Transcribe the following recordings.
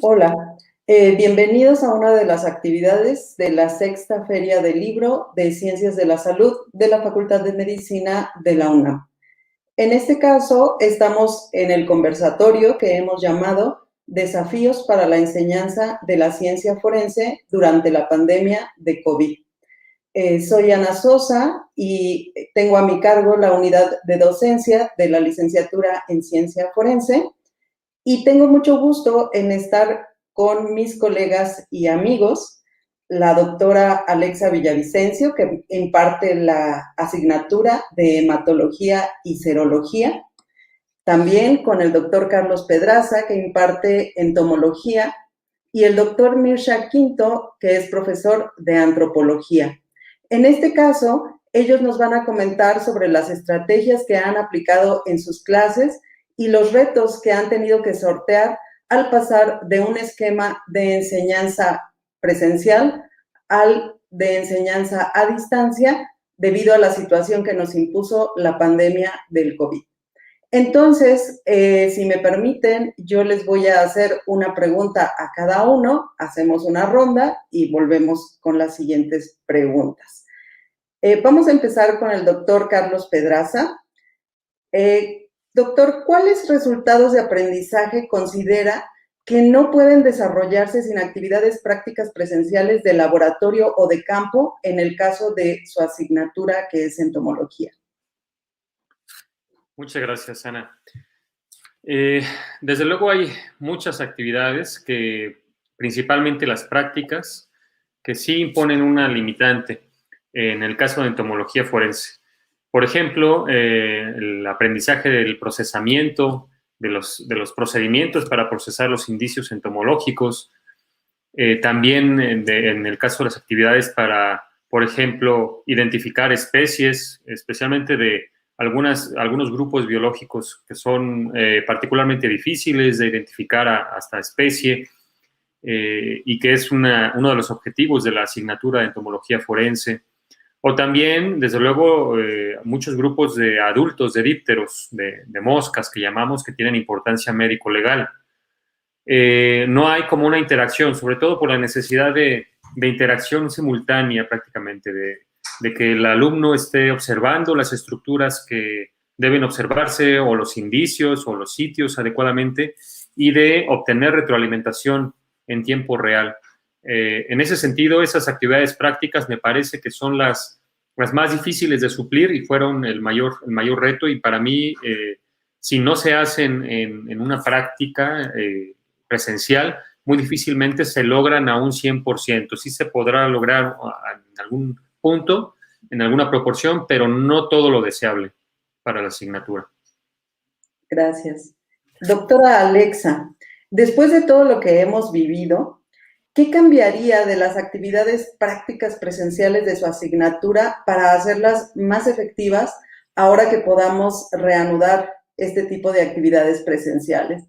Hola, bienvenidos a una de las actividades de la Sexta Feria del Libro de Ciencias de la Salud de la Facultad de Medicina de la UNAM. En este caso, estamos en el conversatorio que hemos llamado Desafíos para la enseñanza de la ciencia forense durante la pandemia de COVID. Soy Ana Sosa y tengo a mi cargo la unidad de docencia de la licenciatura en ciencia forense. Y tengo mucho gusto en estar con mis colegas y amigos, la doctora Alexa Villavicencio, que imparte la asignatura de hematología y serología, también con el doctor Carlos Pedraza, que imparte entomología, y el doctor Mirsha Quinto, que es profesor de antropología. En este caso, ellos nos van a comentar sobre las estrategias que han aplicado en sus clases y los retos que han tenido que sortear al pasar de un esquema de enseñanza presencial al de enseñanza a distancia debido a la situación que nos impuso la pandemia del COVID. Entonces, si me permiten, yo les voy a hacer una pregunta a cada uno, hacemos una ronda y volvemos con las siguientes preguntas. Vamos a empezar con el doctor Carlos Pedraza. Doctor, ¿cuáles resultados de aprendizaje considera que no pueden desarrollarse sin actividades prácticas presenciales de laboratorio o de campo en el caso de su asignatura que es entomología? Muchas gracias, Ana. Desde luego hay muchas actividades principalmente las prácticas, que sí imponen una limitante en el caso de entomología forense. Por ejemplo, el aprendizaje del procesamiento, de los procedimientos para procesar los indicios entomológicos, también en el caso de las actividades para, por ejemplo, identificar especies, especialmente de algunos grupos biológicos que son particularmente difíciles de identificar hasta especie, y que es uno de los objetivos de la asignatura de entomología forense. O también, desde luego, muchos grupos de adultos, de dípteros, de moscas que llamamos, que tienen importancia médico-legal. No hay como una interacción, sobre todo por la necesidad de interacción simultánea prácticamente, de que el alumno esté observando las estructuras que deben observarse o los indicios o los sitios adecuadamente y de obtener retroalimentación en tiempo real. En ese sentido, esas actividades prácticas me parece que son las más difíciles de suplir y fueron el mayor reto, y para mí, si no se hacen en una práctica presencial, muy difícilmente se logran a un 100%. Sí se podrá lograr en algún punto, en alguna proporción, pero no todo lo deseable para la asignatura. Gracias. Doctora Alexa, después de todo lo que hemos vivido, ¿qué cambiaría de las actividades prácticas presenciales de su asignatura para hacerlas más efectivas ahora que podamos reanudar este tipo de actividades presenciales?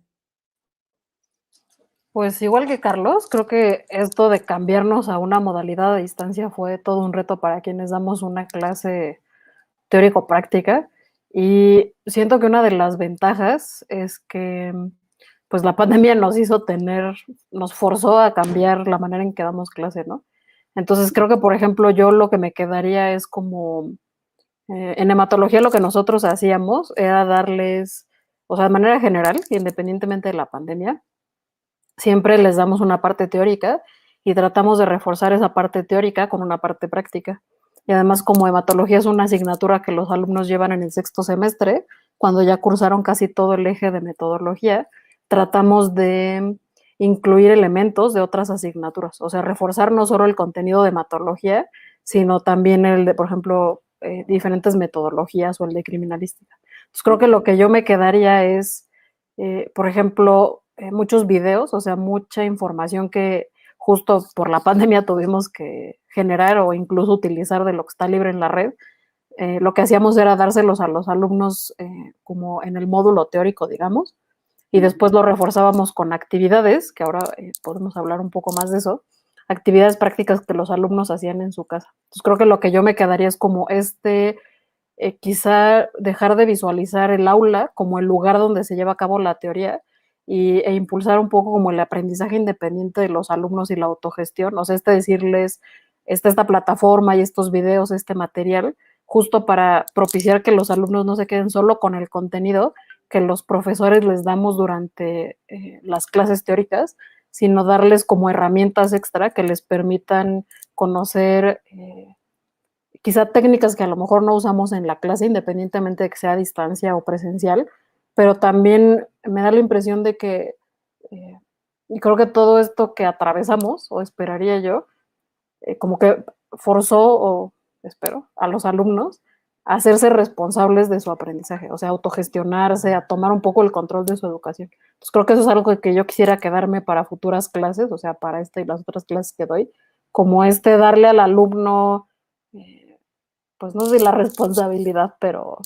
Pues igual que Carlos, creo que esto de cambiarnos a una modalidad a distancia fue todo un reto para quienes damos una clase teórico-práctica, y siento que una de las ventajas es que pues la pandemia nos forzó a cambiar la manera en que damos clase, ¿no? Entonces creo que, por ejemplo, yo lo que me quedaría es como, en hematología lo que nosotros hacíamos era darles, o sea, de manera general, independientemente de la pandemia, siempre les damos una parte teórica y tratamos de reforzar esa parte teórica con una parte práctica. Y además, como hematología es una asignatura que los alumnos llevan en el sexto semestre, cuando ya cursaron casi todo el eje de metodología, tratamos de incluir elementos de otras asignaturas, o sea, reforzar no solo el contenido de hematología, sino también el de, por ejemplo, diferentes metodologías o el de criminalística. Entonces, creo que lo que yo me quedaría es, por ejemplo, muchos videos, o sea, mucha información que justo por la pandemia tuvimos que generar o incluso utilizar de lo que está libre en la red. Lo que hacíamos era dárselos a los alumnos como en el módulo teórico, digamos, y después lo reforzábamos con actividades, que ahora podemos hablar un poco más de eso, actividades prácticas que los alumnos hacían en su casa. Entonces creo que lo que yo me quedaría es como quizá dejar de visualizar el aula como el lugar donde se lleva a cabo la teoría e impulsar un poco como el aprendizaje independiente de los alumnos y la autogestión, o sea, decirles, esta plataforma y estos videos, este material, justo para propiciar que los alumnos no se queden solo con el contenido que los profesores les damos durante las clases teóricas, sino darles como herramientas extra que les permitan conocer quizá técnicas que a lo mejor no usamos en la clase, independientemente de que sea a distancia o presencial, pero también me da la impresión de que, y creo que todo esto que atravesamos, o esperaría yo, como que forzó, o espero, a los alumnos a hacerse responsables de su aprendizaje, o sea, autogestionarse, a tomar un poco el control de su educación. Entonces creo que eso es algo que yo quisiera quedarme para futuras clases, o sea, para esta y las otras clases que doy, como darle al alumno, pues no sé si la responsabilidad, pero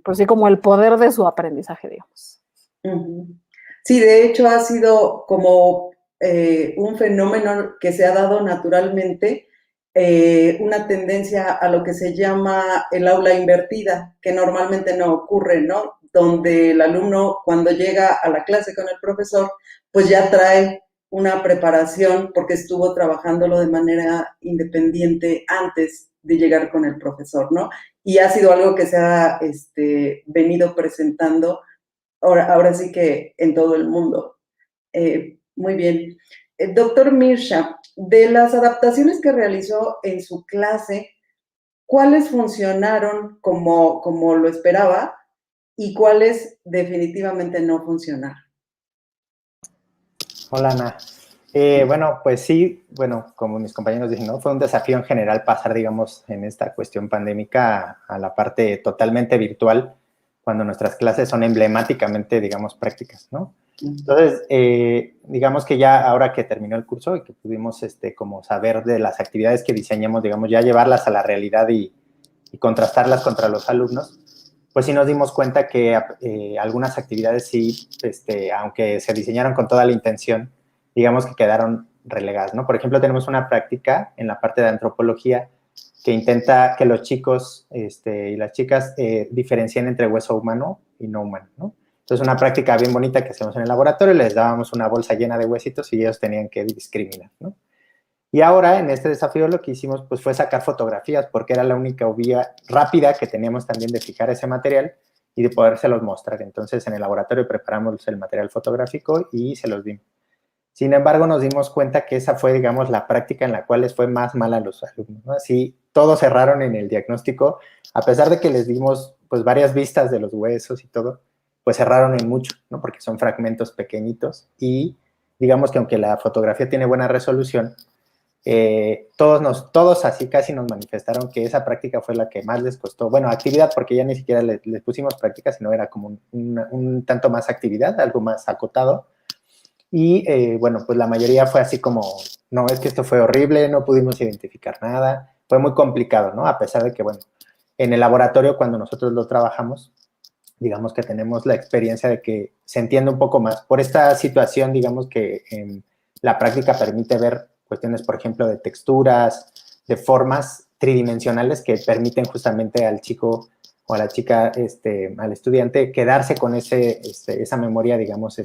pues sí como el poder de su aprendizaje, digamos. Sí, de hecho ha sido como un fenómeno que se ha dado naturalmente, una tendencia a lo que se llama el aula invertida, que normalmente no ocurre, ¿no? Donde el alumno cuando llega a la clase con el profesor, pues ya trae una preparación porque estuvo trabajándolo de manera independiente antes de llegar con el profesor, ¿no? Y ha sido algo que se ha venido presentando ahora sí que en todo el mundo. Muy bien. Doctor Mirsha, de las adaptaciones que realizó en su clase, ¿cuáles funcionaron como lo esperaba y cuáles definitivamente no funcionaron? Hola, Ana. Bueno, pues sí, bueno, como mis compañeros dicen, ¿no? Fue un desafío en general pasar, digamos, en esta cuestión pandémica a la parte totalmente virtual, cuando nuestras clases son emblemáticamente, digamos, prácticas, ¿no? Entonces, digamos que ya ahora que terminó el curso y que pudimos, como saber de las actividades que diseñamos, digamos, ya llevarlas a la realidad y contrastarlas contra los alumnos, pues sí nos dimos cuenta que algunas actividades sí, aunque se diseñaron con toda la intención, digamos que quedaron relegadas, ¿no? Por ejemplo, tenemos una práctica en la parte de antropología que intenta que los chicos y las chicas diferencien entre hueso humano y no humano, ¿no? Entonces, una práctica bien bonita que hacemos en el laboratorio, les dábamos una bolsa llena de huesitos y ellos tenían que discriminar, ¿no? Y ahora, en este desafío, lo que hicimos pues, fue sacar fotografías, porque era la única vía rápida que teníamos también de fijar ese material y de podérselos mostrar. Entonces, en el laboratorio preparamos el material fotográfico y se los dimos. Sin embargo, nos dimos cuenta que esa fue, digamos, la práctica en la cual les fue más mal a los alumnos, ¿no? Así, todos cerraron en el diagnóstico, a pesar de que les dimos, pues, varias vistas de los huesos y todo, pues cerraron en mucho, ¿no? Porque son fragmentos pequeñitos y, digamos que aunque la fotografía tiene buena resolución, todos así casi nos manifestaron que esa práctica fue la que más les costó. Bueno, actividad, porque ya ni siquiera les pusimos práctica, sino era como un tanto más actividad, algo más acotado. Y bueno, pues la mayoría fue así como, no, es que esto fue horrible, no pudimos identificar nada, fue muy complicado, ¿no? A pesar de que, bueno, en el laboratorio cuando nosotros lo trabajamos, digamos que tenemos la experiencia de que se entiende un poco más. Por esta situación, digamos que en la práctica permite ver cuestiones, por ejemplo, de texturas, de formas tridimensionales que permiten justamente al chico o a la chica, al estudiante, quedarse con esa memoria, digamos,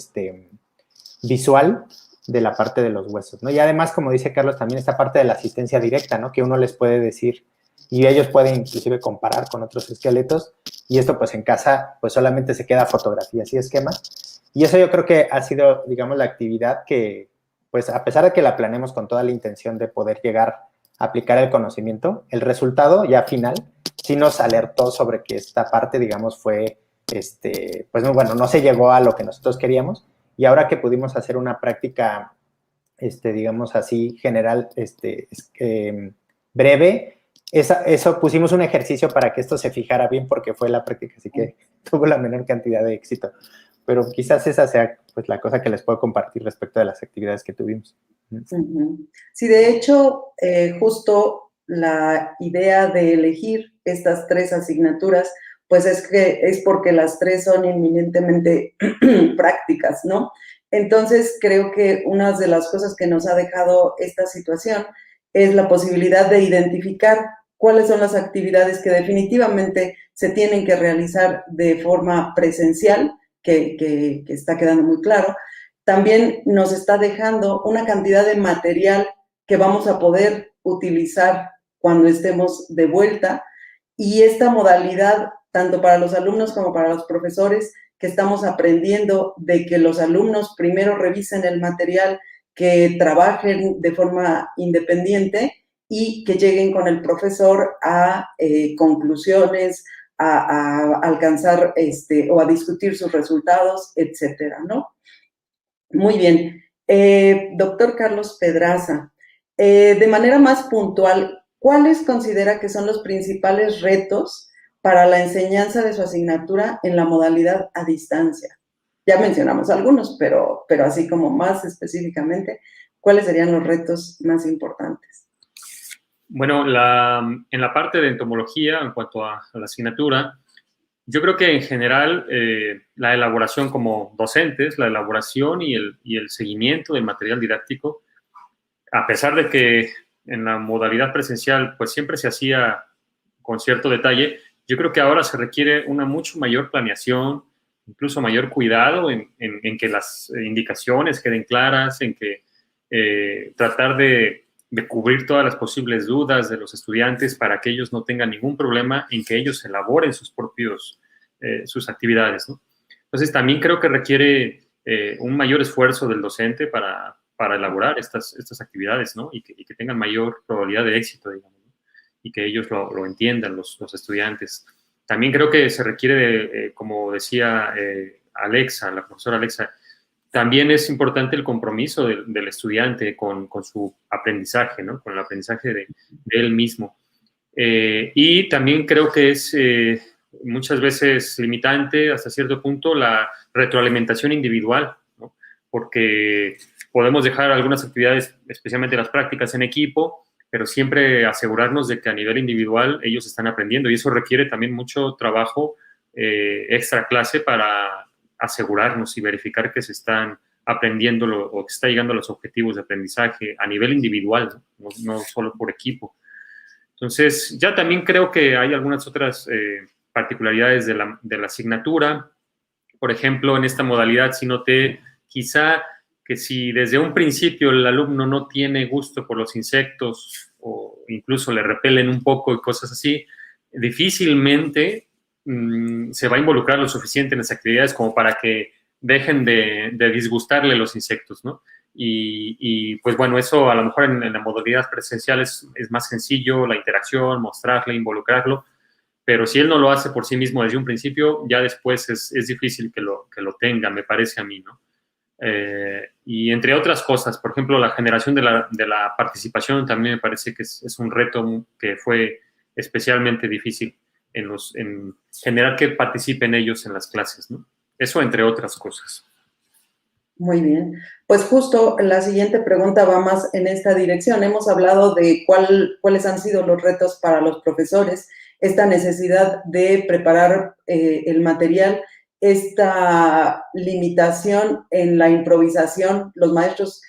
visual de la parte de los huesos, ¿no? Y además, como dice Carlos, también esta parte de la asistencia directa, ¿no? Que uno les puede decir y ellos pueden inclusive comparar con otros esqueletos y esto pues en casa pues solamente se queda fotografías y esquemas y eso yo creo que ha sido, digamos, la actividad que pues a pesar de que la planeemos con toda la intención de poder llegar a aplicar el conocimiento, el resultado ya final sí nos alertó sobre que esta parte, digamos, fue, pues bueno, no se llegó a lo que nosotros queríamos y ahora que pudimos hacer una práctica, digamos así, general, breve, eso pusimos un ejercicio para que esto se fijara bien porque fue la práctica, así que tuvo la menor cantidad de éxito. Pero quizás esa sea pues, la cosa que les puedo compartir respecto de las actividades que tuvimos. Sí, de hecho, justo la idea de elegir estas 3 asignaturas, pues es porque las 3 son inminentemente prácticas, ¿no? Entonces, creo que una de las cosas que nos ha dejado esta situación es la posibilidad de identificar cuáles son las actividades que definitivamente se tienen que realizar de forma presencial, que está quedando muy claro. También nos está dejando una cantidad de material que vamos a poder utilizar cuando estemos de vuelta, y esta modalidad, tanto para los alumnos como para los profesores, que estamos aprendiendo de que los alumnos primero revisen el material, que trabajen de forma independiente y que lleguen con el profesor a conclusiones, a alcanzar o a discutir sus resultados, etcétera, ¿no? Muy bien. Doctor Carlos Pedraza, de manera más puntual, ¿cuáles considera que son los principales retos para la enseñanza de su asignatura en la modalidad a distancia? Ya mencionamos algunos, pero así como más específicamente, ¿cuáles serían los retos más importantes? Bueno, en la parte de entomología, en cuanto a la asignatura, yo creo que en general la elaboración como docentes, la elaboración y el seguimiento del material didáctico, a pesar de que en la modalidad presencial pues siempre se hacía con cierto detalle, yo creo que ahora se requiere una mucho mayor planeación, incluso mayor cuidado en que las indicaciones queden claras, en que tratar de cubrir todas las posibles dudas de los estudiantes para que ellos no tengan ningún problema en que ellos elaboren sus actividades, ¿no? Entonces, también creo que requiere un mayor esfuerzo del docente para elaborar estas actividades, ¿no? Y que tengan mayor probabilidad de éxito, digamos, ¿no? Y que ellos lo entiendan, los estudiantes. También creo que se requiere, como decía Alexa, la profesora Alexa, también es importante el compromiso del estudiante con su aprendizaje, ¿no? Con el aprendizaje de él mismo. Y también creo que es muchas veces limitante hasta cierto punto la retroalimentación individual, ¿no? Porque podemos dejar algunas actividades, especialmente las prácticas en equipo, pero siempre asegurarnos de que a nivel individual ellos están aprendiendo, y eso requiere también mucho trabajo extra clase para asegurarnos y verificar que se están aprendiendo o que está llegando a los objetivos de aprendizaje a nivel individual, no solo por equipo. Entonces, ya también creo que hay algunas otras particularidades de la asignatura. Por ejemplo, en esta modalidad sí noté quizá que si desde un principio el alumno no tiene gusto por los insectos o incluso le repelen un poco y cosas así, difícilmente se va a involucrar lo suficiente en las actividades como para que dejen de disgustarle los insectos, ¿no? Y pues bueno, eso a lo mejor en la modalidad presencial es más sencillo, la interacción, mostrarle, involucrarlo, pero si él no lo hace por sí mismo desde un principio, ya después es difícil que lo tenga, me parece a mí, ¿no? Y entre otras cosas, por ejemplo, la generación de la participación también me parece que es un reto que fue especialmente difícil en generar que participen ellos en las clases, ¿no? Eso entre otras cosas. Muy bien. Pues justo la siguiente pregunta va más en esta dirección. Hemos hablado de cuáles han sido los retos para los profesores, esta necesidad de preparar el material, esta limitación en la improvisación. Los maestros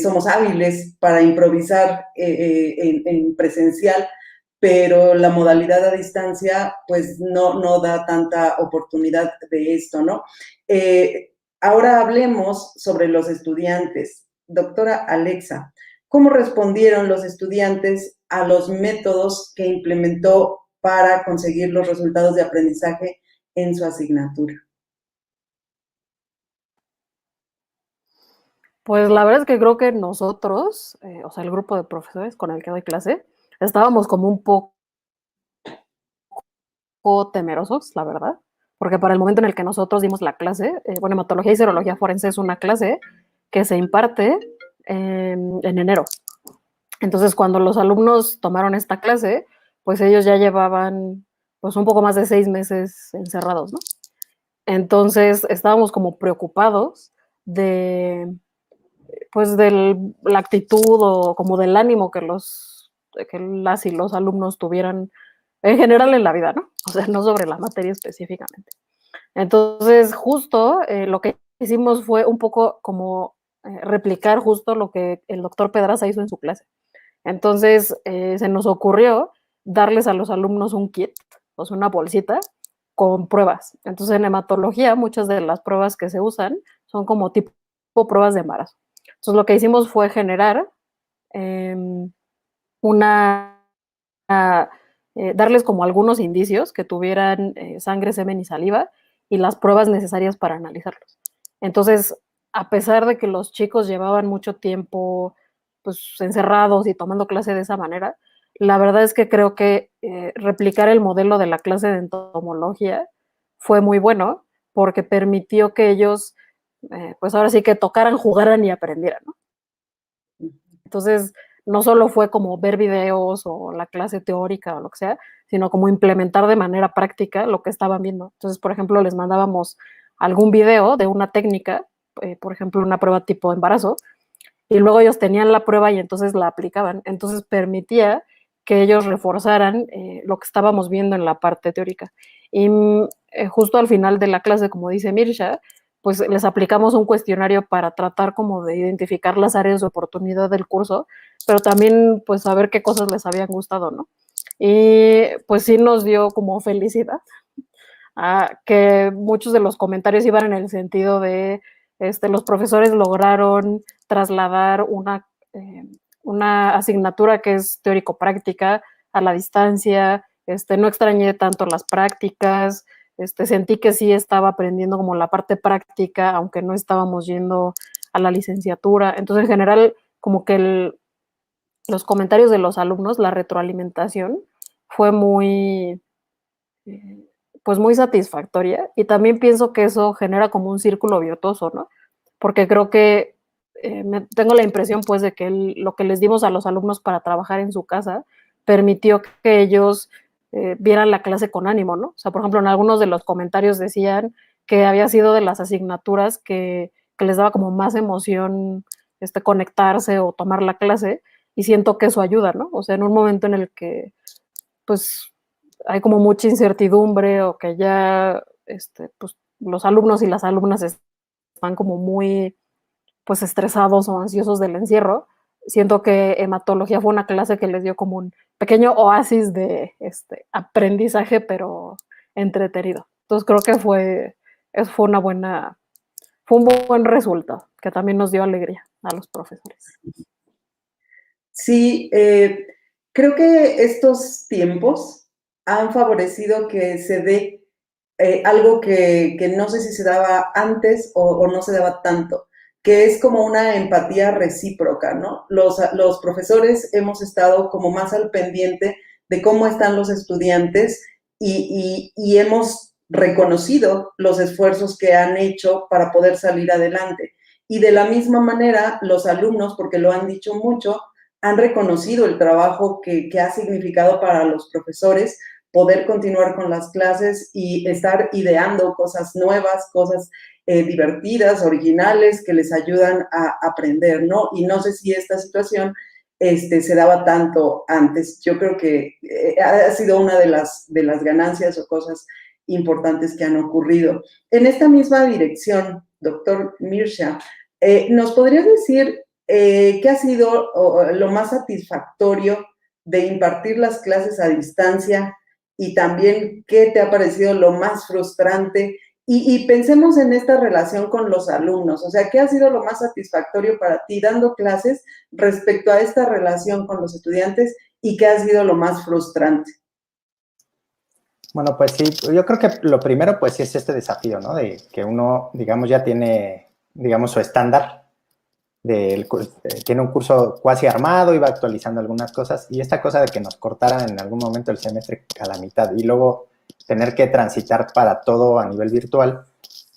somos hábiles para improvisar en presencial, pero la modalidad a distancia pues no da tanta oportunidad de esto, ¿no? Ahora hablemos sobre los estudiantes. Doctora Alexa, ¿cómo respondieron los estudiantes a los métodos que implementó para conseguir los resultados de aprendizaje en su asignatura? Pues la verdad es que creo que nosotros, o sea, el grupo de profesores con el que doy clase, estábamos como un poco temerosos, la verdad, porque para el momento en el que nosotros dimos la clase, bueno, hematología y serología forense es una clase que se imparte en enero. Entonces, cuando los alumnos tomaron esta clase, pues ellos ya llevaban pues un poco más de 6 meses encerrados, ¿no? Entonces, estábamos como preocupados de, pues, de la actitud o como del ánimo que las y los alumnos tuvieran en general en la vida, ¿no? O sea, no sobre la materia específicamente. Entonces, justo lo que hicimos fue un poco como replicar justo lo que el doctor Pedraza hizo en su clase. Entonces, se nos ocurrió darles a los alumnos un kit, o sea, una bolsita, con pruebas. Entonces, en hematología, muchas de las pruebas que se usan son como tipo pruebas de embarazo. Entonces, lo que hicimos fue generar darles como algunos indicios que tuvieran sangre, semen y saliva y las pruebas necesarias para analizarlos. Entonces, a pesar de que los chicos llevaban mucho tiempo pues encerrados y tomando clase de esa manera, la verdad es que creo que replicar el modelo de la clase de entomología fue muy bueno porque permitió que ellos pues ahora sí que tocaran, jugaran y aprendieran, ¿no? Entonces, no solo fue como ver videos o la clase teórica o lo que sea, sino como implementar de manera práctica lo que estaban viendo. Entonces, por ejemplo, les mandábamos algún video de una técnica, por ejemplo, una prueba tipo embarazo, y luego ellos tenían la prueba y entonces la aplicaban. Entonces permitía que ellos reforzaran lo que estábamos viendo en la parte teórica. Y justo al final de la clase, como dice Mirsha, pues les aplicamos un cuestionario para tratar como de identificar las áreas de oportunidad del curso, pero también pues saber qué cosas les habían gustado, ¿no? Y pues sí nos dio como felicidad que muchos de los comentarios iban en el sentido de los profesores lograron trasladar una asignatura que es teórico-práctica a la distancia, no extrañé tanto las prácticas, sentí que sí estaba aprendiendo como la parte práctica, aunque no estábamos yendo a la licenciatura. Entonces, en general, como que los comentarios de los alumnos, la retroalimentación, fue pues muy satisfactoria y también pienso que eso genera como un círculo virtuoso, ¿no? Porque creo que tengo la impresión pues de que lo que les dimos a los alumnos para trabajar en su casa permitió que ellos vieran la clase con ánimo, ¿no? O sea, por ejemplo, en algunos de los comentarios decían que había sido de las asignaturas que les daba como más emoción conectarse o tomar la clase y siento que eso ayuda, ¿no? O sea, en un momento en el que pues hay como mucha incertidumbre o que ya pues, los alumnos y las alumnas están como muy pues estresados o ansiosos del encierro. Siento que hematología fue una clase que les dio como un pequeño oasis de aprendizaje, pero entretenido. Entonces creo que fue un buen resultado, que también nos dio alegría a los profesores. Sí, creo que estos tiempos han favorecido que se dé algo que no sé si se daba antes o no se daba tanto, que es como una empatía recíproca, ¿no? Los profesores hemos estado como más al pendiente de cómo están los estudiantes y hemos reconocido los esfuerzos que han hecho para poder salir adelante. Y de la misma manera, los alumnos, porque lo han dicho mucho, han reconocido el trabajo que ha significado para los profesores poder continuar con las clases y estar ideando cosas nuevas, cosas divertidas, originales, que les ayudan a aprender, ¿no? Y no sé si esta situación se daba tanto antes. Yo creo que ha sido una de las ganancias o cosas importantes que han ocurrido. En esta misma dirección, doctor Mirsha, ¿nos podrías decir qué ha sido lo más satisfactorio de impartir las clases a distancia y también qué te ha parecido lo más frustrante? Y pensemos en esta relación con los alumnos, o sea, ¿qué ha sido lo más satisfactorio para ti dando clases respecto a esta relación con los estudiantes y qué ha sido lo más frustrante? Bueno, pues sí, yo creo que lo primero pues sí es este desafío, ¿no? De que uno, digamos, ya tiene, digamos, su estándar, tiene un curso cuasi armado y va actualizando algunas cosas, y esta cosa de que nos cortaran en algún momento el semestre a la mitad y luego tener que transitar para todo a nivel virtual,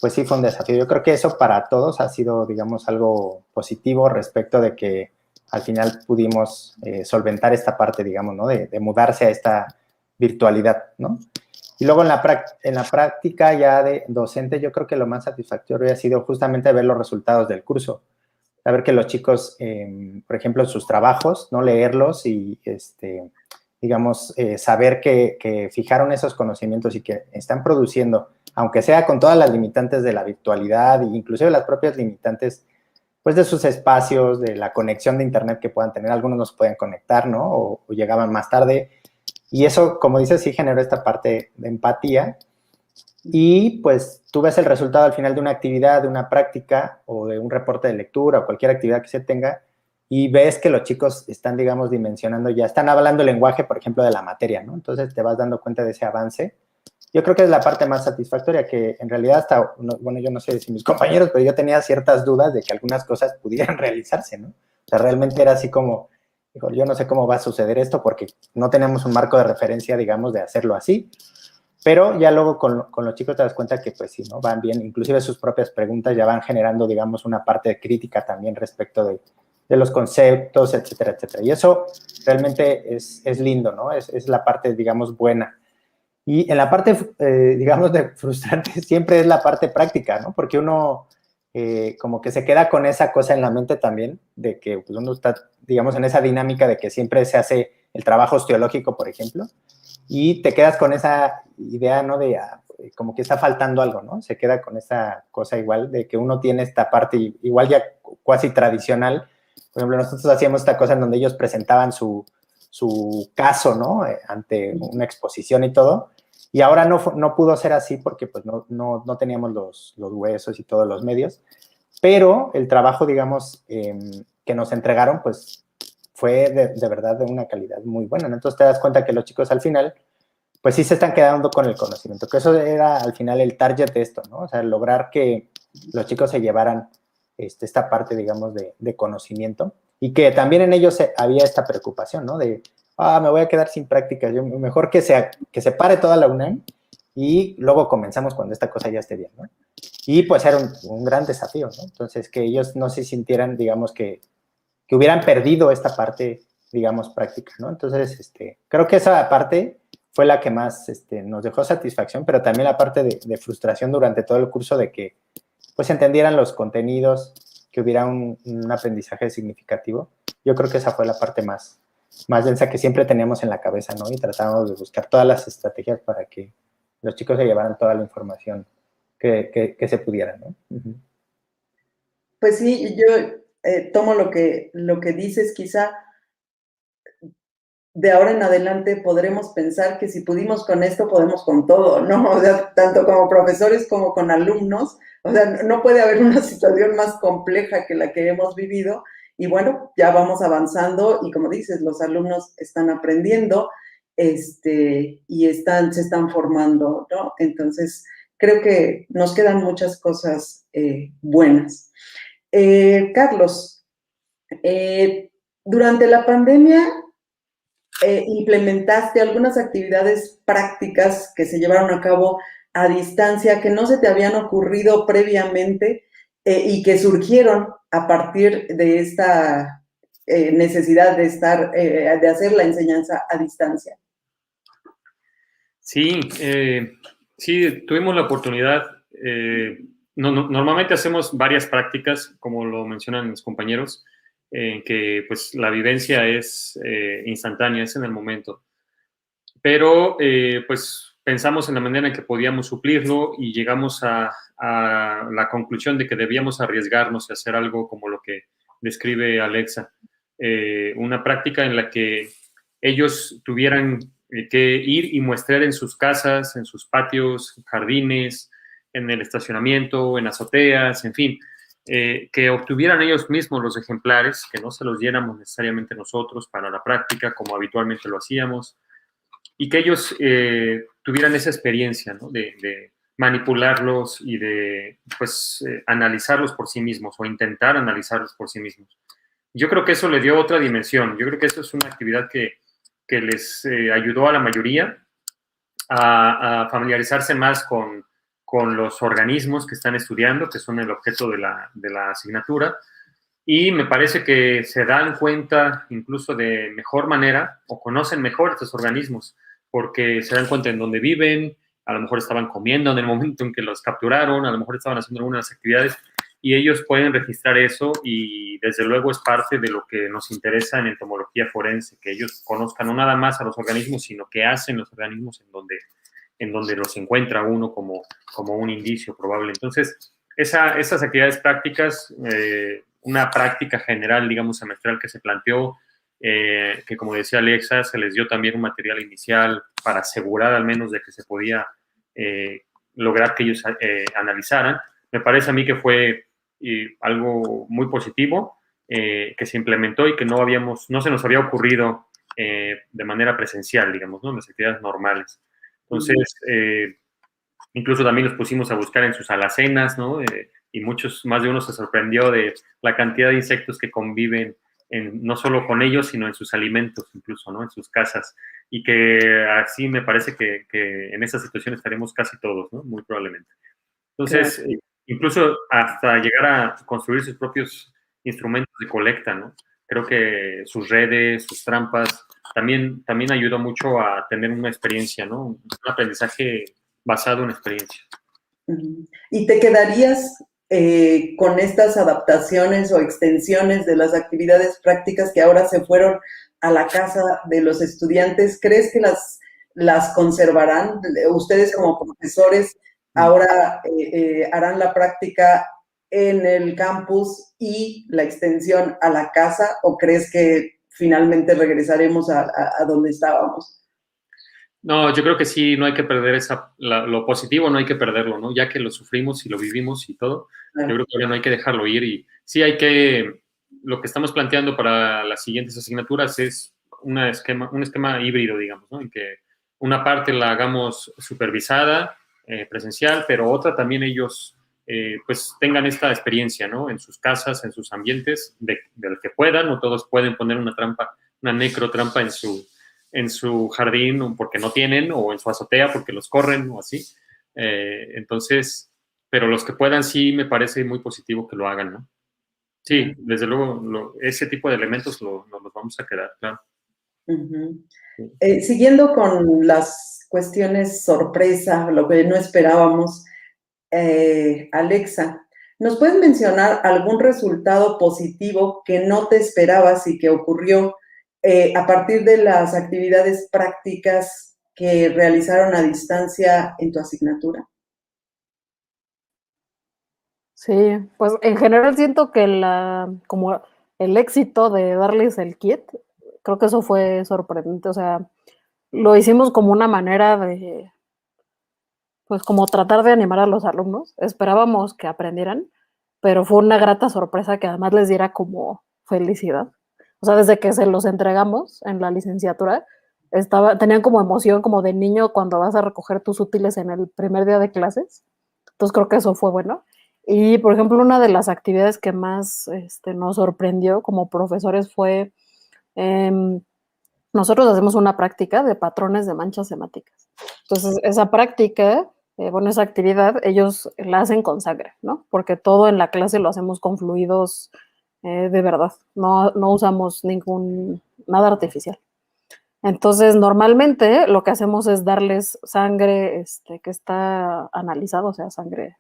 pues sí fue un desafío. Yo creo que eso para todos ha sido, digamos, algo positivo respecto de que al final pudimos solventar esta parte, digamos, ¿no? De mudarse a esta virtualidad, ¿no? Y luego en la práctica ya de docente, yo creo que lo más satisfactorio ha sido justamente ver los resultados del curso. Saber que los chicos, por ejemplo, en sus trabajos, no leerlos y, digamos, saber que fijaron esos conocimientos y que están produciendo, aunque sea con todas las limitantes de la virtualidad e inclusive las propias limitantes, pues, de sus espacios, de la conexión de internet que puedan tener. Algunos no se pueden conectar, ¿no? O llegaban más tarde. Y eso, como dices, sí generó esta parte de empatía Y pues tú ves el resultado al final de una actividad, de una práctica o de un reporte de lectura o cualquier actividad que se tenga y ves que los chicos están, digamos, dimensionando ya, están hablando el lenguaje, por ejemplo, de la materia, ¿no? Entonces te vas dando cuenta de ese avance. Yo creo que es la parte más satisfactoria, que en realidad hasta, bueno, yo no sé si mis compañeros, pero yo tenía ciertas dudas de que algunas cosas pudieran realizarse, ¿no? O sea, realmente era así como, digo, yo no sé cómo va a suceder esto porque no tenemos un marco de referencia, digamos, de hacerlo así. Pero ya luego con los chicos te das cuenta que pues sí, ¿no? Van bien, inclusive sus propias preguntas ya van generando, digamos, una parte de crítica también respecto de los conceptos, etcétera, etcétera. Y eso realmente es lindo, ¿no? Es la parte, digamos, buena. Y en la parte, digamos, de frustrante siempre es la parte práctica, ¿no? Porque uno como que se queda con esa cosa en la mente también, de que pues, uno está, digamos, en esa dinámica de que siempre se hace el trabajo osteológico, por ejemplo, y te quedas con esa idea, ¿no? De como que está faltando algo, ¿no? Se queda con esa cosa igual de que uno tiene esta parte igual ya cuasi tradicional. Por ejemplo, nosotros hacíamos esta cosa en donde ellos presentaban su caso, ¿no? Ante una exposición y todo. Y ahora no pudo ser así porque pues no teníamos los huesos y todos los medios. Pero el trabajo, digamos, que nos entregaron, pues fue de verdad de una calidad muy buena, ¿no? Entonces te das cuenta que los chicos al final, pues sí se están quedando con el conocimiento, que eso era al final el target de esto, ¿no? O sea, lograr que los chicos se llevaran esta parte, digamos, de conocimiento y que también en ellos había esta preocupación, ¿no? De, me voy a quedar sin prácticas, yo, mejor que se pare toda la UNAM y luego comenzamos cuando esta cosa ya esté bien, ¿no? Y pues era un gran desafío, ¿no? Entonces, que ellos no se sintieran, digamos, que hubieran perdido esta parte, digamos, práctica, ¿no? Entonces, creo que esa parte fue la que más nos dejó satisfacción, pero también la parte de frustración durante todo el curso de que, pues, entendieran los contenidos, que hubiera un aprendizaje significativo. Yo creo que esa fue la parte más densa que siempre teníamos en la cabeza, ¿no? Y tratábamos de buscar todas las estrategias para que los chicos se llevaran toda la información que se pudiera, ¿no? Uh-huh. Pues sí, yo tomo lo que dices, quizá de ahora en adelante podremos pensar que si pudimos con esto, podemos con todo, ¿no? O sea, tanto como profesores como con alumnos, o sea, no puede haber una situación más compleja que la que hemos vivido, y bueno, ya vamos avanzando, y como dices, los alumnos están aprendiendo, y se están formando, ¿no? Entonces, creo que nos quedan muchas cosas buenas. Carlos, durante la pandemia, implementaste algunas actividades prácticas que se llevaron a cabo a distancia que no se te habían ocurrido previamente y que surgieron a partir de esta necesidad de hacer la enseñanza a distancia. Sí, sí, tuvimos la oportunidad. Normalmente hacemos varias prácticas, como lo mencionan mis compañeros, en que pues la vivencia es instantánea, es en el momento. Pero pues pensamos en la manera en que podíamos suplirlo y llegamos a la conclusión de que debíamos arriesgarnos y hacer algo como lo que describe Alexa, una práctica en la que ellos tuvieran que ir y muestrear en sus casas, en sus patios, jardines, en el estacionamiento, en azoteas, en fin, que obtuvieran ellos mismos los ejemplares, que no se los diéramos necesariamente nosotros para la práctica como habitualmente lo hacíamos, y que ellos tuvieran esa experiencia, ¿no? de manipularlos y de pues, analizarlos por sí mismos o intentar analizarlos por sí mismos. Yo creo que eso le dio otra dimensión. Yo creo que eso es una actividad que les ayudó a la mayoría a familiarizarse más con los organismos que están estudiando, que son el objeto de la asignatura, y me parece que se dan cuenta incluso de mejor manera o conocen mejor estos organismos porque se dan cuenta en dónde viven, a lo mejor estaban comiendo en el momento en que los capturaron, a lo mejor estaban haciendo algunas actividades y ellos pueden registrar eso y desde luego es parte de lo que nos interesa en entomología forense, que ellos conozcan no nada más a los organismos, sino qué hacen los organismos en donde los encuentra uno como un indicio probable. Entonces, esas actividades prácticas, una práctica general, digamos, semestral que se planteó, que como decía Alexa, se les dio también un material inicial para asegurar al menos de que se podía lograr que ellos analizaran. Me parece a mí que fue algo muy positivo que se implementó y que no se nos había ocurrido de manera presencial, digamos, ¿no? En las actividades normales. Entonces, incluso también nos pusimos a buscar en sus alacenas, ¿no? Y más de uno se sorprendió de la cantidad de insectos que conviven no solo con ellos, sino en sus alimentos, incluso, ¿no? En sus casas. Y que así me parece que en esa situación estaremos casi todos, ¿no? Muy probablemente. Entonces, claro, incluso hasta llegar a construir sus propios instrumentos de colecta, ¿no? Creo que sus redes, sus trampas, también ayudó mucho a tener una experiencia, ¿no? Un aprendizaje basado en experiencia. ¿Y te quedarías con estas adaptaciones o extensiones de las actividades prácticas que ahora se fueron a la casa de los estudiantes? ¿Crees que las conservarán? Ustedes como profesores ahora harán la práctica en el campus y la extensión a la casa, ¿o crees que finalmente regresaremos a donde estábamos? No, yo creo que sí, no hay que perder lo positivo, no hay que perderlo, ¿no? Ya que lo sufrimos y lo vivimos y todo, yo creo que ahora no hay que dejarlo ir y sí lo que estamos planteando para las siguientes asignaturas es un esquema híbrido, digamos, ¿no? En que una parte la hagamos supervisada, presencial, pero otra también ellos pues tengan esta experiencia, ¿no? En sus casas, en sus ambientes, del que puedan, no todos pueden poner una necrotrampa en su jardín porque no tienen, o en su azotea porque los corren o así. Entonces, pero los que puedan sí me parece muy positivo que lo hagan, ¿no? Sí, desde luego ese tipo de elementos nos los vamos a quedar, claro. Siguiendo con las cuestiones sorpresa, lo que no esperábamos, Alexa, ¿nos puedes mencionar algún resultado positivo que no te esperabas y que ocurrió a partir de las actividades prácticas que realizaron a distancia en tu asignatura? Sí, pues en general siento que como el éxito de darles el kit, creo que eso fue sorprendente, o sea, lo hicimos como una manera de, pues como tratar de animar a los alumnos, esperábamos que aprendieran, pero fue una grata sorpresa que además les diera como felicidad. O sea, desde que se los entregamos en la licenciatura, tenían como emoción como de niño cuando vas a recoger tus útiles en el primer día de clases. Entonces creo que eso fue bueno. Y, por ejemplo, una de las actividades que más nos sorprendió como profesores fue, nosotros hacemos una práctica de patrones de manchas semáticas. Entonces, esa práctica, esa actividad, ellos la hacen con sangre, ¿no? Porque todo en la clase lo hacemos con fluidos de verdad, no usamos nada artificial. Entonces, normalmente lo que hacemos es darles sangre que está analizada, o sea, sangre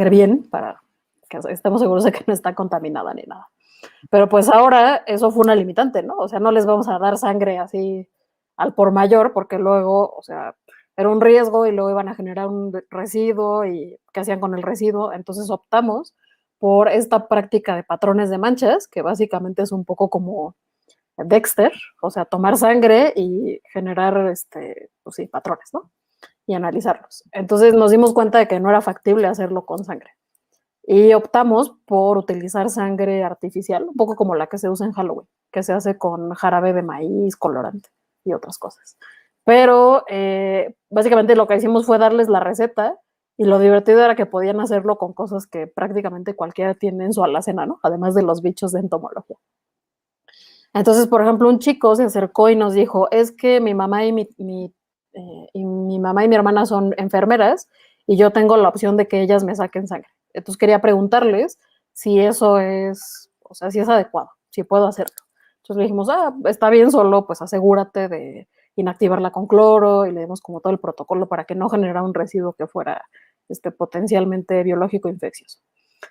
bien, para que estemos seguros de que no está contaminada ni nada. Pero pues ahora eso fue una limitante, ¿no? O sea, no les vamos a dar sangre así al por mayor, porque luego, o sea, era un riesgo y luego iban a generar un residuo y qué hacían con el residuo. Entonces optamos por esta práctica de patrones de manchas, que básicamente es un poco como Dexter, o sea, tomar sangre y generar, pues sí, patrones, ¿no? Y analizarlos. Entonces nos dimos cuenta de que no era factible hacerlo con sangre. Y optamos por utilizar sangre artificial, un poco como la que se usa en Halloween, que se hace con jarabe de maíz, colorante y otras cosas. Pero básicamente lo que hicimos fue darles la receta y lo divertido era que podían hacerlo con cosas que prácticamente cualquiera tiene en su alacena, ¿no? Además de los bichos de entomología. Entonces, por ejemplo, un chico se acercó y nos dijo, es que mi mamá y mi mamá y mi hermana son enfermeras y yo tengo la opción de que ellas me saquen sangre. Entonces quería preguntarles si eso es, o sea, si es adecuado, si puedo hacerlo. Entonces le dijimos, está bien, solo pues asegúrate de inactivarla con cloro y le dimos como todo el protocolo para que no generara un residuo que fuera potencialmente biológico infeccioso.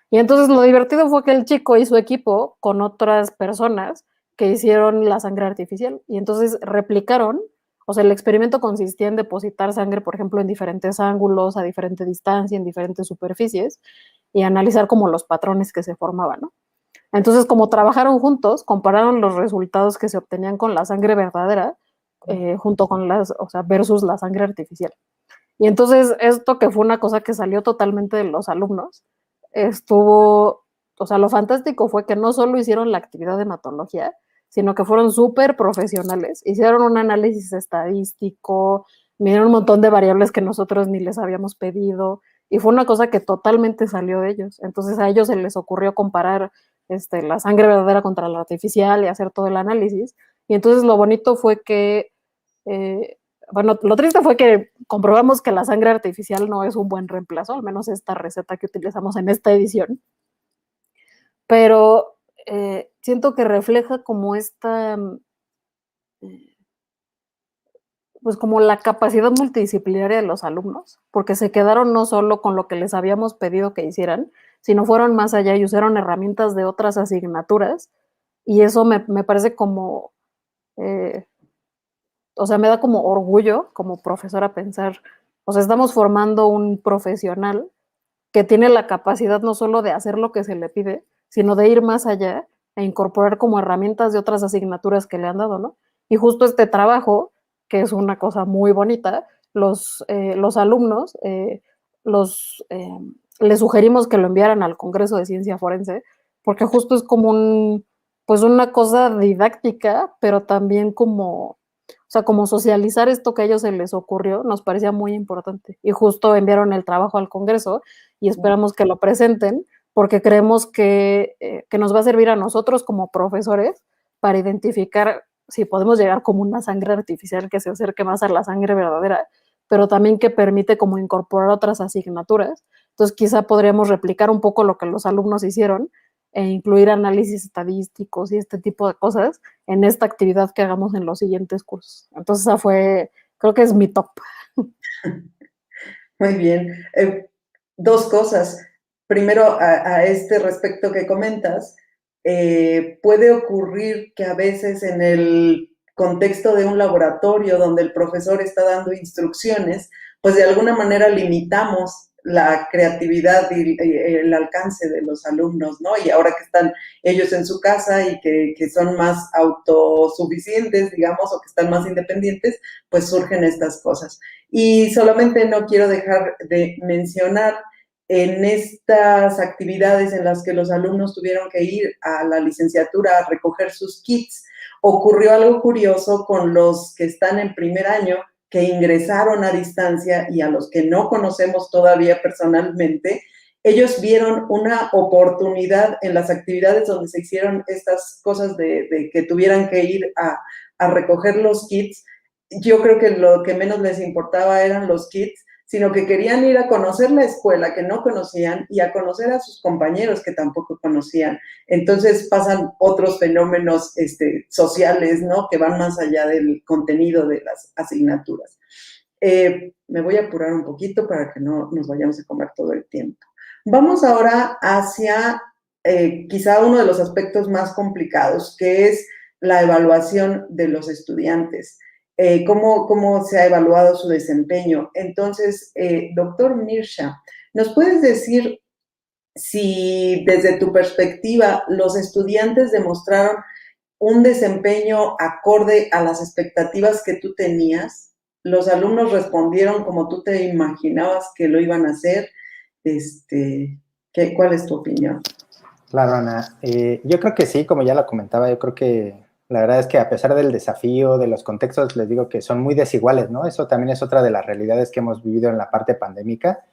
Y entonces lo divertido fue que el chico y su equipo con otras personas que hicieron la sangre artificial y entonces replicaron, o sea, el experimento consistía en depositar sangre, por ejemplo, en diferentes ángulos, a diferente distancia, en diferentes superficies y analizar como los patrones que se formaban, ¿no? Entonces, como trabajaron juntos, compararon los resultados que se obtenían con la sangre verdadera junto con versus la sangre artificial. Y entonces esto que fue una cosa que salió totalmente de los alumnos, estuvo, o sea, lo fantástico fue que no solo hicieron la actividad de hematología, sino que fueron súper profesionales, hicieron un análisis estadístico, midieron un montón de variables que nosotros ni les habíamos pedido, y fue una cosa que totalmente salió de ellos. Entonces a ellos se les ocurrió comparar la sangre verdadera contra la artificial y hacer todo el análisis. Y entonces lo bonito fue que, bueno, lo triste fue que comprobamos que la sangre artificial no es un buen reemplazo, al menos esta receta que utilizamos en esta edición, pero siento que refleja como pues como la capacidad multidisciplinaria de los alumnos, porque se quedaron no solo con lo que les habíamos pedido que hicieran, sino fueron más allá y usaron herramientas de otras asignaturas, y eso me parece como, o sea, me da como orgullo como profesora pensar, o sea, estamos formando un profesional que tiene la capacidad no solo de hacer lo que se le pide, sino de ir más allá e incorporar como herramientas de otras asignaturas que le han dado, ¿no? Y justo este trabajo, que es una cosa muy bonita, los alumnos les sugerimos que lo enviaran al Congreso de Ciencia Forense, porque justo es como pues una cosa didáctica, pero también como, o sea, como socializar esto que a ellos se les ocurrió, nos parecía muy importante. Y justo enviaron el trabajo al Congreso y esperamos que lo presenten, porque creemos que nos va a servir a nosotros como profesores para identificar si podemos llegar como una sangre artificial que se acerque más a la sangre verdadera, pero también que permite como incorporar otras asignaturas. Entonces quizá podríamos replicar un poco lo que los alumnos hicieron e incluir análisis estadísticos y este tipo de cosas en esta actividad que hagamos en los siguientes cursos. Entonces esa fue, creo que es mi top. Muy bien. Dos cosas. Primero, a este respecto que comentas, puede ocurrir que a veces en el contexto de un laboratorio donde el profesor está dando instrucciones, pues de alguna manera limitamos la creatividad y el alcance de los alumnos, ¿no? Y ahora que están ellos en su casa y que son más autosuficientes, digamos, o que están más independientes, pues surgen estas cosas. Y solamente no quiero dejar de mencionar en estas actividades en las que los alumnos tuvieron que ir a la licenciatura a recoger sus kits, ocurrió algo curioso con los que están en primer año, que ingresaron a distancia y a los que no conocemos todavía personalmente. Ellos vieron una oportunidad en las actividades donde se hicieron estas cosas de que tuvieran que ir a recoger los kits. Yo creo que lo que menos les importaba eran los kits, sino que querían ir a conocer la escuela que no conocían y a conocer a sus compañeros que tampoco conocían. Entonces pasan otros fenómenos sociales, ¿no? Que van más allá del contenido de las asignaturas. Me voy a apurar un poquito para que no nos vayamos a comer todo el tiempo. Vamos ahora hacia quizá uno de los aspectos más complicados, que es la evaluación de los estudiantes. Cómo se ha evaluado su desempeño. Entonces, doctor Mirsha, ¿nos puedes decir si desde tu perspectiva los estudiantes demostraron un desempeño acorde a las expectativas que tú tenías? ¿Los alumnos respondieron como tú te imaginabas que lo iban a hacer? ¿Cuál es tu opinión? Claro, Ana. Yo creo que sí, como ya lo comentaba, yo creo que la verdad es que a pesar del desafío, de los contextos, les digo que son muy desiguales, ¿no? Eso también es otra de las realidades que hemos vivido en la parte pandémica,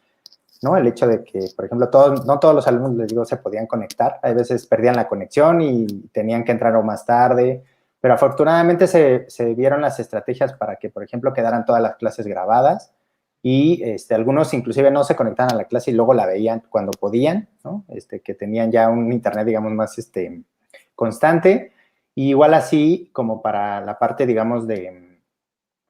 ¿no? El hecho de que, por ejemplo, no todos los alumnos, les digo, se podían conectar. Hay veces perdían la conexión y tenían que entrar o más tarde, pero afortunadamente se vieron las estrategias para que, por ejemplo, quedaran todas las clases grabadas y algunos inclusive no se conectaban a la clase y luego la veían cuando podían, ¿no? Que tenían ya un internet, digamos, más constante. Y igual así, como para la parte, digamos, de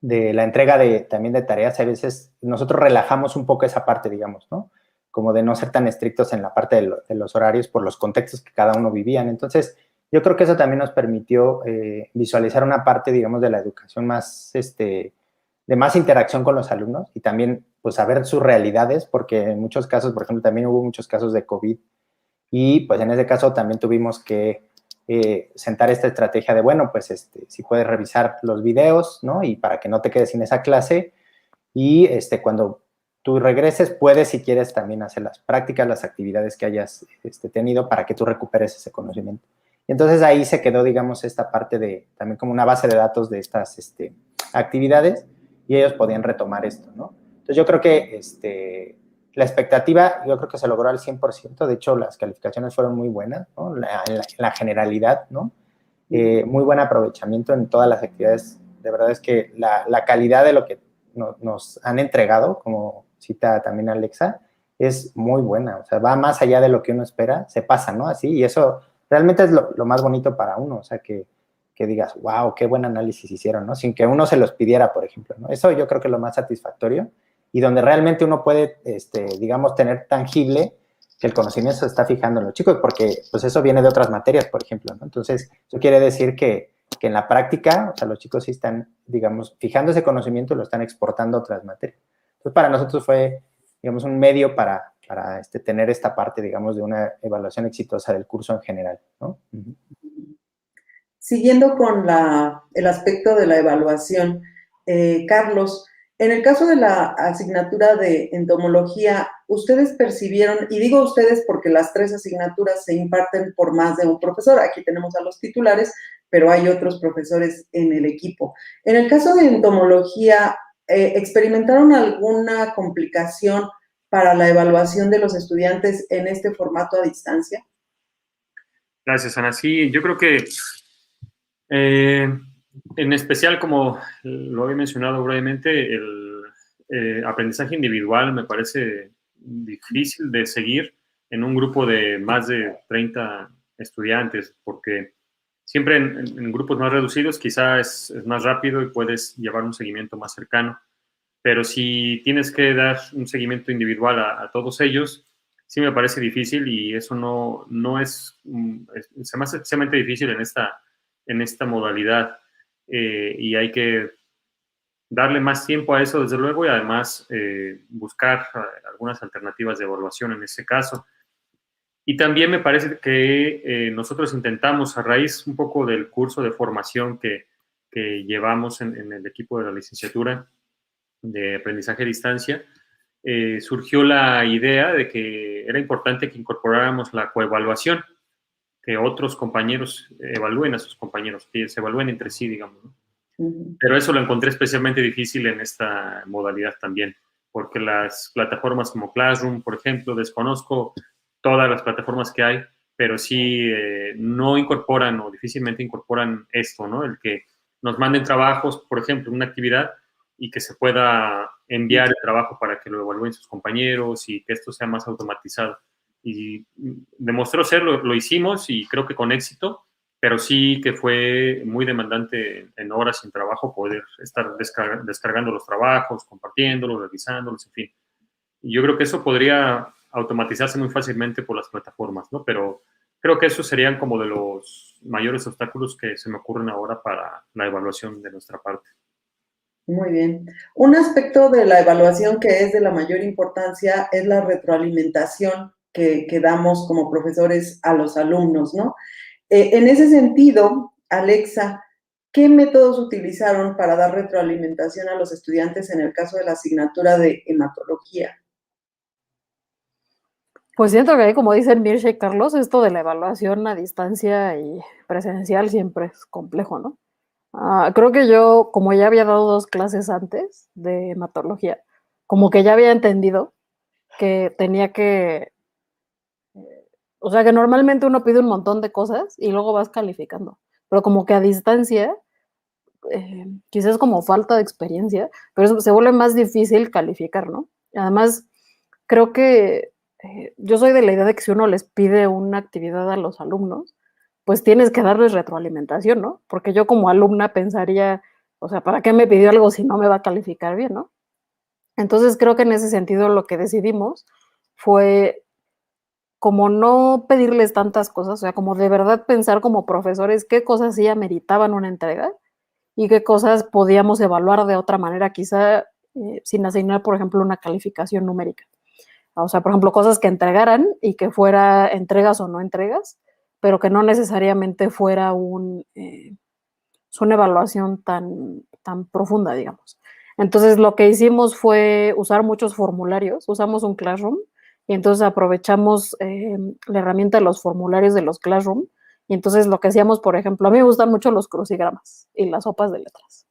la entrega también de tareas, a veces nosotros relajamos un poco esa parte, digamos, ¿no? Como de no ser tan estrictos en la parte de los horarios por los contextos que cada uno vivían. Entonces, yo creo que eso también nos permitió visualizar una parte, digamos, de la educación más, de más interacción con los alumnos y también, pues, saber sus realidades, porque en muchos casos, por ejemplo, también hubo muchos casos de COVID y, pues, en ese caso también tuvimos que sentar esta estrategia de, bueno, pues si puedes revisar los videos, ¿no? Y para que no te quedes sin esa clase. y cuando tú regreses, puedes, si quieres, también hacer las prácticas, las actividades que hayas tenido para que tú recuperes ese conocimiento. Y entonces ahí se quedó, digamos, esta parte de, también como una base de datos de estas actividades, y ellos podían retomar esto, ¿no? Entonces yo creo que la expectativa, yo creo que se logró al 100%, de hecho las calificaciones fueron muy buenas, ¿no? La generalidad, ¿no? Muy buen aprovechamiento en todas las actividades, de verdad es que la calidad de lo que nos han entregado, como cita también Alexa, es muy buena, o sea, va más allá de lo que uno espera, se pasa, ¿no? Así, y eso realmente es lo más bonito para uno, o sea, que digas, wow, qué buen análisis hicieron, ¿no? Sin que uno se los pidiera, por ejemplo, ¿no? Eso yo creo que es lo más satisfactorio y donde realmente uno puede, digamos, tener tangible que el conocimiento se está fijando en los chicos, porque pues eso viene de otras materias, por ejemplo, ¿no? Entonces, eso quiere decir que en la práctica, o sea, los chicos sí están, digamos, fijando ese conocimiento y lo están exportando a otras materias. Entonces, para nosotros fue, digamos, un medio para tener esta parte, digamos, de una evaluación exitosa del curso en general, ¿no? Uh-huh. Siguiendo con el aspecto de la evaluación, Carlos, en el caso de la asignatura de entomología, ¿ustedes percibieron, y digo ustedes porque las 3 asignaturas se imparten por más de un profesor, aquí tenemos a los titulares, pero hay otros profesores en el equipo? En el caso de entomología, ¿experimentaron alguna complicación para la evaluación de los estudiantes en este formato a distancia? Gracias, Ana. Sí, yo creo que en especial, como lo había mencionado brevemente, el aprendizaje individual me parece difícil de seguir en un grupo de más de 30 estudiantes, porque siempre en grupos más reducidos quizá es más rápido y puedes llevar un seguimiento más cercano, pero si tienes que dar un seguimiento individual a todos ellos, sí me parece difícil y eso no es, se me hace especialmente difícil en esta modalidad y hay que darle más tiempo a eso, desde luego, y además buscar algunas alternativas de evaluación en ese caso. Y también me parece que nosotros intentamos, a raíz un poco del curso de formación que llevamos en el equipo de la licenciatura de aprendizaje a distancia, surgió la idea de que era importante que incorporáramos la coevaluación, que otros compañeros evalúen a sus compañeros, que se evalúen entre sí, digamos, ¿no? Pero eso lo encontré especialmente difícil en esta modalidad también, porque las plataformas como Classroom, por ejemplo, desconozco todas las plataformas que hay, pero sí no incorporan o difícilmente incorporan esto, ¿no? El que nos manden trabajos, por ejemplo, una actividad y que se pueda enviar el trabajo para que lo evalúen sus compañeros y que esto sea más automatizado. Y demostró ser, lo hicimos y creo que con éxito, pero sí que fue muy demandante en horas sin trabajo poder estar descargando los trabajos, compartiéndolos, revisándolos, en fin. Y yo creo que eso podría automatizarse muy fácilmente por las plataformas, ¿no? Pero creo que esos serían como de los mayores obstáculos que se me ocurren ahora para la evaluación de nuestra parte. Muy bien. Un aspecto de la evaluación que es de la mayor importancia es la retroalimentación que damos como profesores a los alumnos, ¿no? En ese sentido, Alexa, ¿qué métodos utilizaron para dar retroalimentación a los estudiantes en el caso de la asignatura de hematología? Pues siento que ahí, como dicen Mircea y Carlos, esto de la evaluación a distancia y presencial siempre es complejo, ¿no? Creo que yo, como ya había dado 2 clases antes de hematología, como que ya había entendido que tenía que, o sea, que normalmente uno pide un montón de cosas y luego vas calificando, pero como que a distancia, quizás como falta de experiencia, pero eso se vuelve más difícil calificar, ¿no? Además, creo que yo soy de la idea de que si uno les pide una actividad a los alumnos, pues tienes que darles retroalimentación, ¿no? Porque yo como alumna pensaría, o sea, ¿para qué me pidió algo si no me va a calificar bien, ¿no? Entonces creo que en ese sentido lo que decidimos fue como no pedirles tantas cosas, o sea, como de verdad pensar como profesores qué cosas sí ameritaban una entrega y qué cosas podíamos evaluar de otra manera, quizá sin asignar, por ejemplo, una calificación numérica. O sea, por ejemplo, cosas que entregaran y que fuera entregas o no entregas, pero que no necesariamente fuera una evaluación tan profunda, digamos. Entonces lo que hicimos fue usar muchos formularios, usamos un Classroom y entonces aprovechamos la herramienta de los formularios de los Classroom y entonces lo que hacíamos, por ejemplo, a mí me gustan mucho los crucigramas y las sopas de letras.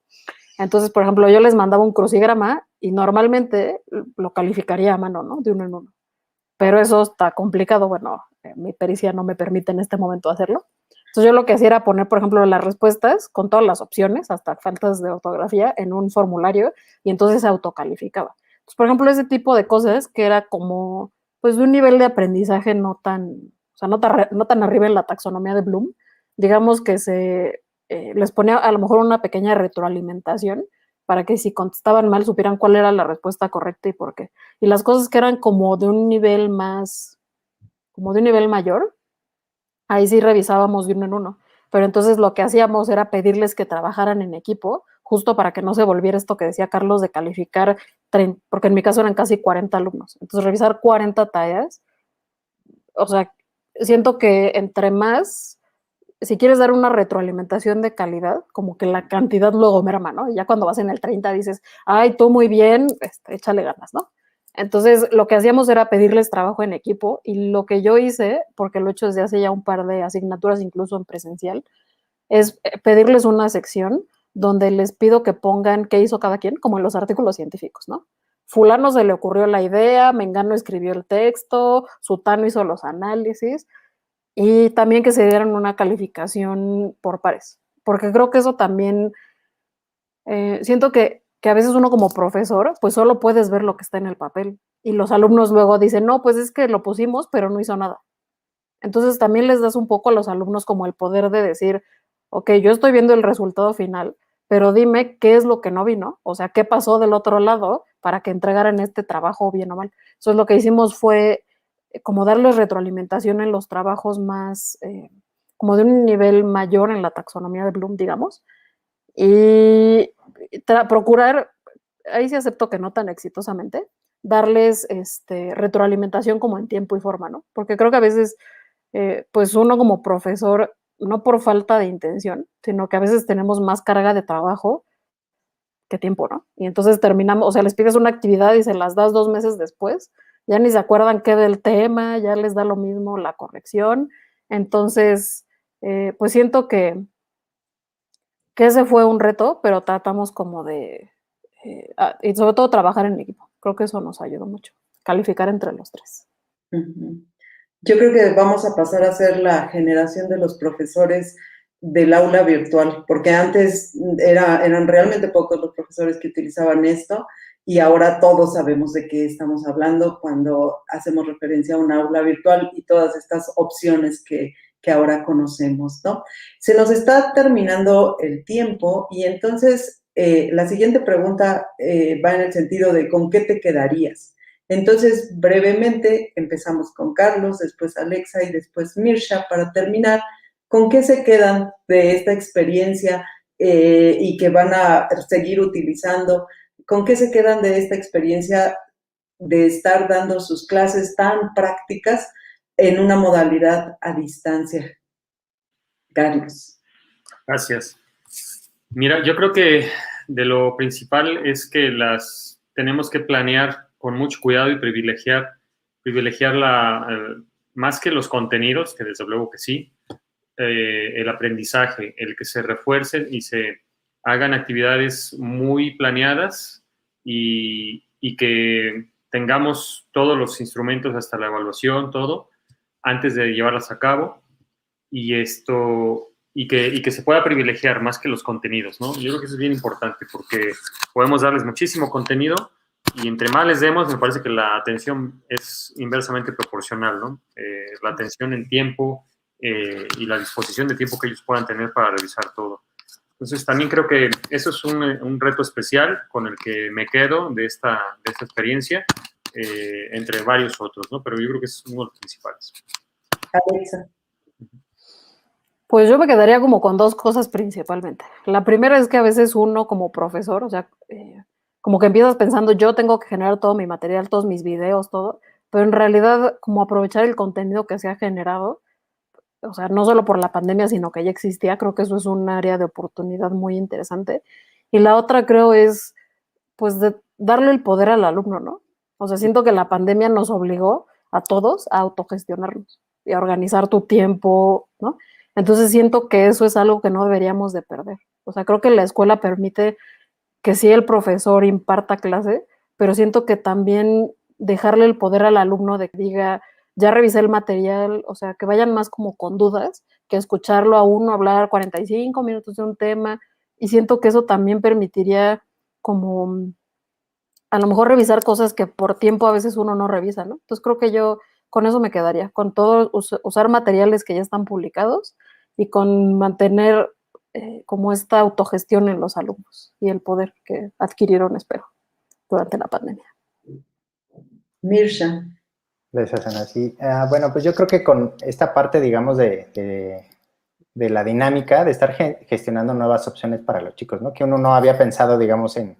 Entonces, por ejemplo, yo les mandaba un crucigrama y normalmente lo calificaría a mano, ¿no? De uno en uno. Pero eso está complicado, bueno, mi pericia no me permite en este momento hacerlo. Entonces yo lo que hacía era poner, por ejemplo, las respuestas con todas las opciones, hasta faltas de ortografía, en un formulario y entonces se autocalificaba. Entonces, por ejemplo, ese tipo de cosas que era como, pues, de un nivel de aprendizaje no tan, o sea, no tan arriba en la taxonomía de Bloom, digamos que les ponía a lo mejor una pequeña retroalimentación para que si contestaban mal supieran cuál era la respuesta correcta y por qué. Y las cosas que eran como de un nivel más, como de un nivel mayor, ahí sí revisábamos de uno en uno. Pero entonces lo que hacíamos era pedirles que trabajaran en equipo, justo para que no se volviera esto que decía Carlos de calificar, porque en mi caso eran casi 40 alumnos. Entonces revisar 40 tallas, o sea, siento que entre más, si quieres dar una retroalimentación de calidad, como que la cantidad luego merma, ¿no? Y ya cuando vas en el 30 dices, ay, tú muy bien, échale ganas, ¿no? Entonces, lo que hacíamos era pedirles trabajo en equipo y lo que yo hice, porque lo he hecho desde hace ya un par de asignaturas, incluso en presencial, es pedirles una sección donde les pido que pongan qué hizo cada quien, como en los artículos científicos, ¿no? Fulano se le ocurrió la idea, Mengano escribió el texto, Sutano hizo los análisis y también que se dieran una calificación por pares, porque creo que eso también, siento que a veces uno como profesor, pues solo puedes ver lo que está en el papel y los alumnos luego dicen, no, pues es que lo pusimos, pero no hizo nada. Entonces también les das un poco a los alumnos como el poder de decir, ok, yo estoy viendo el resultado final, pero dime qué es lo que no vi, ¿no? O sea, qué pasó del otro lado para que entregaran este trabajo bien o mal. Entonces lo que hicimos fue como darles retroalimentación en los trabajos más, como de un nivel mayor en la taxonomía de Bloom, digamos, y procurar, ahí sí acepto que no tan exitosamente, darles retroalimentación como en tiempo y forma, ¿no? Porque creo que a veces, pues uno como profesor, no por falta de intención, sino que a veces tenemos más carga de trabajo que tiempo, ¿no? Y entonces terminamos, o sea, les pides una actividad y se las das 2 meses después, ya ni se acuerdan qué del tema, ya les da lo mismo la corrección. Entonces, pues siento que ese fue un reto, pero tratamos como de, y sobre todo trabajar en equipo. Creo que eso nos ayudó mucho, calificar entre los tres. Ujú. Yo creo que vamos a pasar a ser la generación de los profesores del aula virtual, porque antes eran realmente pocos los profesores que utilizaban esto y ahora todos sabemos de qué estamos hablando cuando hacemos referencia a un aula virtual y todas estas opciones que ahora conocemos, ¿no? Se nos está terminando el tiempo y entonces la siguiente pregunta va en el sentido de ¿con qué te quedarías? Entonces, brevemente, empezamos con Carlos, después Alexa y después Mirsha para terminar. ¿Con qué se quedan de esta experiencia y que van a seguir utilizando? ¿Con qué se quedan de esta experiencia de estar dando sus clases tan prácticas en una modalidad a distancia? Carlos. Gracias. Mira, yo creo que de lo principal es que las tenemos que planear con mucho cuidado y privilegiar más que los contenidos, que desde luego que sí, el aprendizaje, el que se refuercen y se hagan actividades muy planeadas y que tengamos todos los instrumentos hasta la evaluación, todo, antes de llevarlas a cabo y que se pueda privilegiar más que los contenidos, ¿no? Yo creo que eso es bien importante porque podemos darles muchísimo contenido y entre más les demos, me parece que la atención es inversamente proporcional, ¿no? La atención en tiempo y la disposición de tiempo que ellos puedan tener para revisar todo. Entonces, también creo que eso es un reto especial con el que me quedo de esta experiencia, entre varios otros, ¿no? Pero yo creo que es uno de los principales. Alexa. Pues yo me quedaría como con dos cosas principalmente. La primera es que a veces uno como profesor, o sea, como que empiezas pensando, yo tengo que generar todo mi material, todos mis videos, todo, pero en realidad como aprovechar el contenido que se ha generado, o sea, no solo por la pandemia, sino que ya existía, creo que eso es un área de oportunidad muy interesante. Y la otra creo es pues de darle el poder al alumno, ¿no? O sea, siento que la pandemia nos obligó a todos a autogestionarnos y a organizar tu tiempo, ¿no? Entonces siento que eso es algo que no deberíamos de perder. O sea, creo que la escuela permite que sí el profesor imparta clase, pero siento que también dejarle el poder al alumno de que diga, ya revisé el material, o sea, que vayan más como con dudas, que escucharlo a uno hablar 45 minutos de un tema, y siento que eso también permitiría como a lo mejor revisar cosas que por tiempo a veces uno no revisa, ¿no? Entonces creo que yo con eso me quedaría, con todo, usar materiales que ya están publicados y con mantener como esta autogestión en los alumnos y el poder que adquirieron, espero, durante la pandemia. Mirsha. Gracias, Ana. Sí. Bueno, pues yo creo que con esta parte, digamos, de la dinámica, de estar gestionando nuevas opciones para los chicos, ¿no? Que uno no había pensado, digamos, en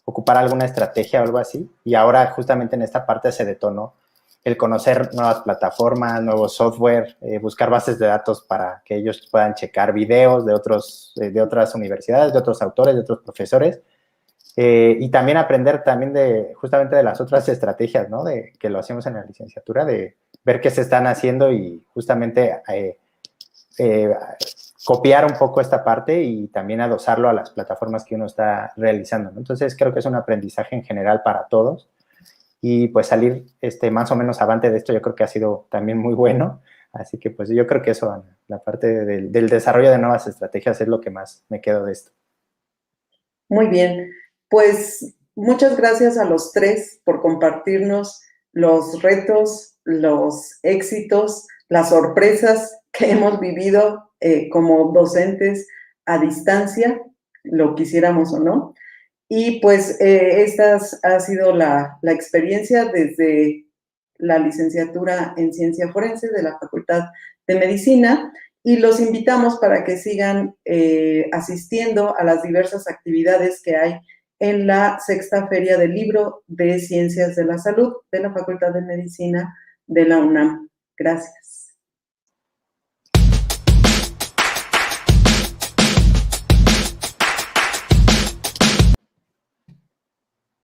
ocupar alguna estrategia o algo así, y ahora justamente en esta parte se detonó el conocer nuevas plataformas, nuevos software, buscar bases de datos para que ellos puedan checar videos de otras universidades, de otros autores, de otros profesores, y también aprender también justamente de las otras estrategias, ¿no? De que lo hacemos en la licenciatura, de ver qué se están haciendo y justamente copiar un poco esta parte y también adosarlo a las plataformas que uno está realizando, ¿no? Entonces creo que es un aprendizaje en general para todos y pues salir más o menos avante de esto yo creo que ha sido también muy bueno, así que pues yo creo que eso, Ana, la parte del desarrollo de nuevas estrategias es lo que más me quedo de esto. Muy bien, pues muchas gracias a los tres por compartirnos los retos, los éxitos, las sorpresas que hemos vivido como docentes a distancia, lo quisiéramos o no. Y pues esta ha sido la experiencia desde la licenciatura en Ciencia Forense de la Facultad de Medicina y los invitamos para que sigan asistiendo a las diversas actividades que hay en la Sexta Feria del Libro de Ciencias de la Salud de la Facultad de Medicina de la UNAM. Gracias.